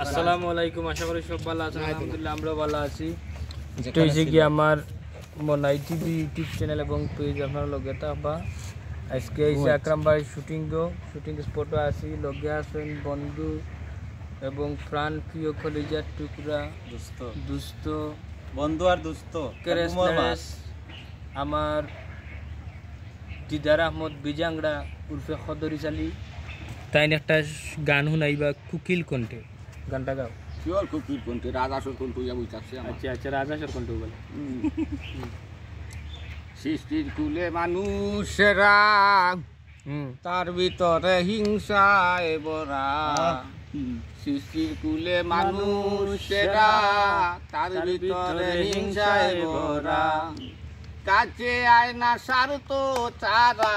আসসালামু আলাইকুম, আশা করি সব ভালো আছেন। আলহামদুলিল্লাহ আমরা ভালো আছি। তো হইছে কি আমার মনাই টিভি ইউটিউব চ্যানেল এবং পেজ আপনার লগে থাকবা। আজকে হইছে আকরাম ভাই শুটিং স্পটে আছি। লগে আছেন বন্ধু এবং প্রাণ প্রিয় কলিজার টুকরা দুস্থ বন্ধু আর দুস্থ আমার দিদার আহমদ বিজাংড়া উর্ফে খদরিস আলী। তাই একটা গান শুনাইবা কুকিল কণ্ঠে, গানটা গাও। শিওর কুকিল কণ্ঠে, রাজাসর কণ্ঠ বুঝাচ্ছে। আচ্ছা আচ্ছা, রাজাসর কণ্ঠ বলে। সৃষ্টির কুলে মানুষেরা, তার ভিতরে হিংসায় ভরা। সৃষ্টির কুলে মানুষেরা, তার ভিতরে হিংসায় ভরা। কাছে আয় না স্বার্থ চারা,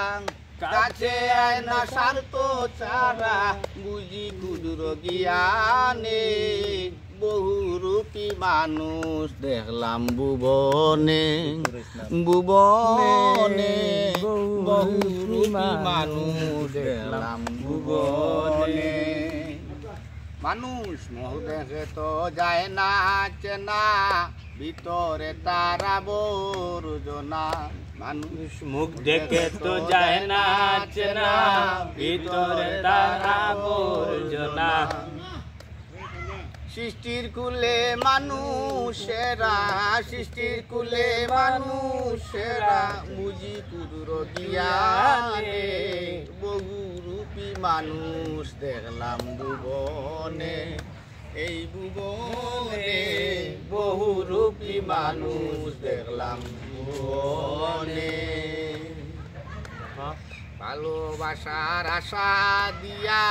কাছে আয় না স্বার্থ চারা, বুঝি কুদুর জ্ঞানে। বহুরূপী মানুষ দেখলাম ভুবনে, ভুবনে বহুরূপী মানুষ দেখলাম ভুবনে। মানুষ মোহ দেখে তো যায় না চেনা, ভিতরে তারা বর্জনা। মানুষ মুখ দেখে তো যায় না চেনা, ভিতরে তারা বর্জনা। সৃষ্টির কুলে মানুষেরা, সৃষ্টির কুলে মানুষেরা, বুঝি কুদুর জ্ঞানে। বহুরূপী মানুষ দেখলাম ভুবনে, এই ভুবনে বহুরূপী মানুষ দেখলাম ভুবনে। ভালোবাসার আশা দিয়া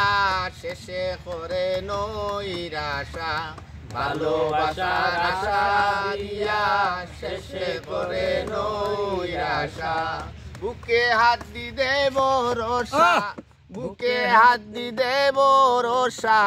শেষে করে নৈরাশা, ভালোবাসার আশা দিয়া শেষে করে নৈরাশা। বুকে হাত দি দেব রসা, বুকে হাত দি দেব রসা।